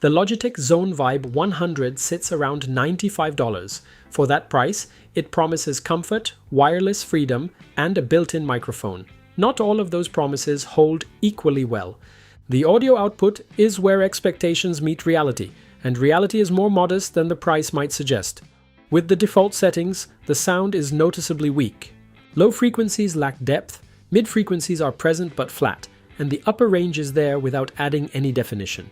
The Logitech Zone Vibe 100 sits around $95. For that price, it promises comfort, wireless freedom, and a built-in microphone. Not all of those promises hold equally well. The audio output is where expectations meet reality, and reality is more modest than the price might suggest. With the default settings, the sound is noticeably weak. Low frequencies lack depth, mid frequencies are present but flat, and the upper range is there without adding any definition.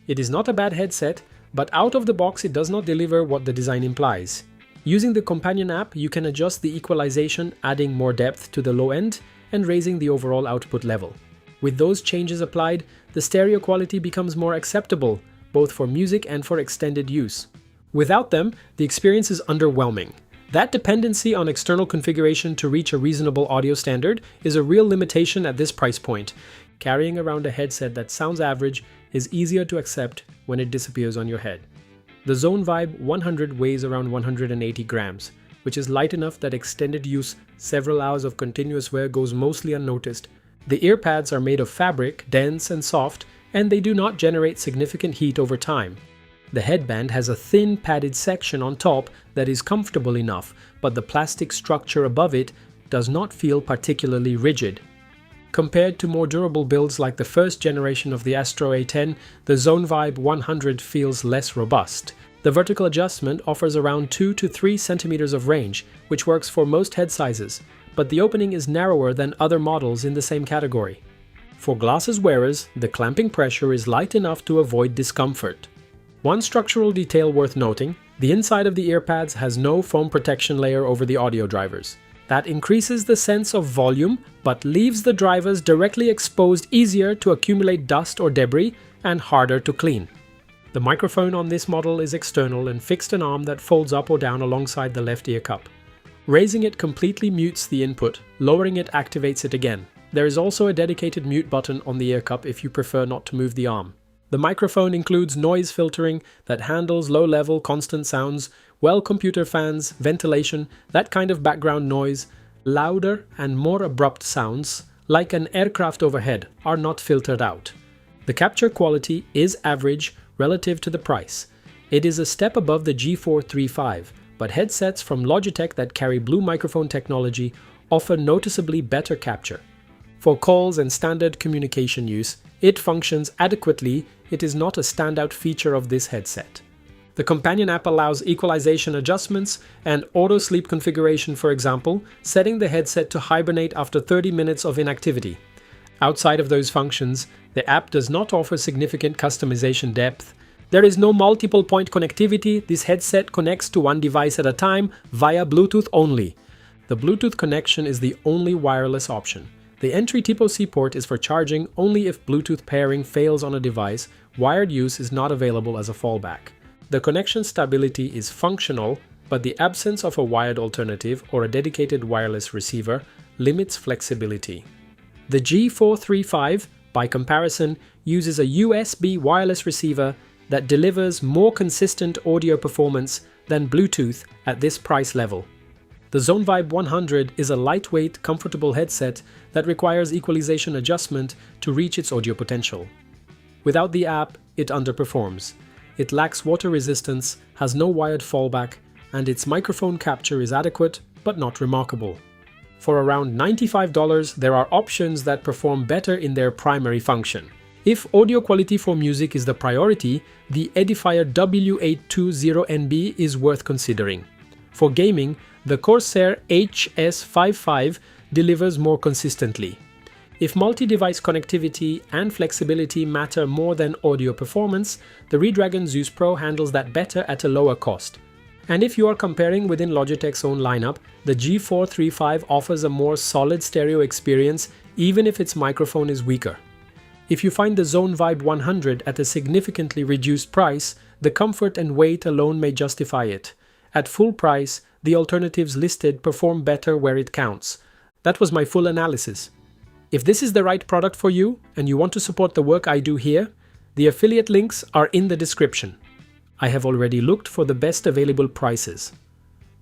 It is not a bad headset, but out of the box it does not deliver what the design implies. Using the companion app, you can adjust the equalization, adding more depth to the low end and raising the overall output level. With those changes applied, the stereo quality becomes more acceptable, both for music and for extended use. Without them, the experience is underwhelming. That dependency on external configuration to reach a reasonable audio standard is a real limitation at this price point. Carrying around a headset that sounds average is easier to accept when it disappears on your head. The Zone Vibe 100 weighs around 180 grams, which is light enough that extended use, several hours of continuous wear goes mostly unnoticed. The ear pads are made of fabric, dense and soft, and they do not generate significant heat over time. The headband has a thin padded section on top that is comfortable enough, but the plastic structure above it does not feel particularly rigid. Compared to more durable builds like the first generation of the Astro A10, the Zone Vibe 100 feels less robust. The vertical adjustment offers around 2 to 3 centimeters of range, which works for most head sizes, but the opening is narrower than other models in the same category. For glasses wearers, the clamping pressure is light enough to avoid discomfort. One structural detail worth noting, the inside of the earpads has no foam protection layer over the audio drivers. That increases the sense of volume, but leaves the drivers directly exposed, easier to accumulate dust or debris, and harder to clean. The microphone on this model is external and fixed an arm that folds up or down alongside the left ear cup. Raising it completely mutes the input, lowering it activates it again. There is also a dedicated mute button on the ear cup if you prefer not to move the arm. The microphone includes noise filtering that handles low-level constant sounds, computer fans, ventilation, that kind of background noise. Louder and more abrupt sounds, like an aircraft overhead, are not filtered out. The capture quality is average relative to the price. It is a step above the G435, but headsets from Logitech that carry Blue microphone technology offer noticeably better capture. For calls and standard communication use, it functions adequately. It is not a standout feature of this headset. The companion app allows equalization adjustments and auto sleep configuration, for example, setting the headset to hibernate after 30 minutes of inactivity. Outside of those functions, the app does not offer significant customization depth. There is no multiple point connectivity. This headset connects to one device at a time via Bluetooth only. The Bluetooth connection is the only wireless option. The entry Type-C port is for charging only if Bluetooth pairing fails on a device. Wired use is not available as a fallback. The connection stability is functional, but the absence of a wired alternative or a dedicated wireless receiver limits flexibility. The G435, by comparison, uses a USB wireless receiver that delivers more consistent audio performance than Bluetooth at this price level. The Zone Vibe 100 is a lightweight, comfortable headset that requires equalization adjustment to reach its audio potential. Without the app, it underperforms. It lacks water resistance, has no wired fallback, and its microphone capture is adequate but not remarkable. For around $95, there are options that perform better in their primary function. If audio quality for music is the priority, the Edifier W820NB is worth considering. For gaming, the Corsair HS55 delivers more consistently. If multi-device connectivity and flexibility matter more than audio performance, the Redragon Zeus Pro handles that better at a lower cost. And if you are comparing within Logitech's own lineup, the G435 offers a more solid stereo experience even if its microphone is weaker. If you find the Zone Vibe 100 at a significantly reduced price, the comfort and weight alone may justify it. At full price, the alternatives listed perform better where it counts. That was my full analysis. If this is the right product for you and you want to support the work I do here, the affiliate links are in the description. I have already looked for the best available prices.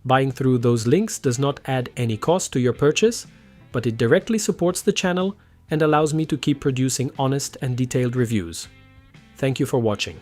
Buying through those links does not add any cost to your purchase, but it directly supports the channel and allows me to keep producing honest and detailed reviews. Thank you for watching.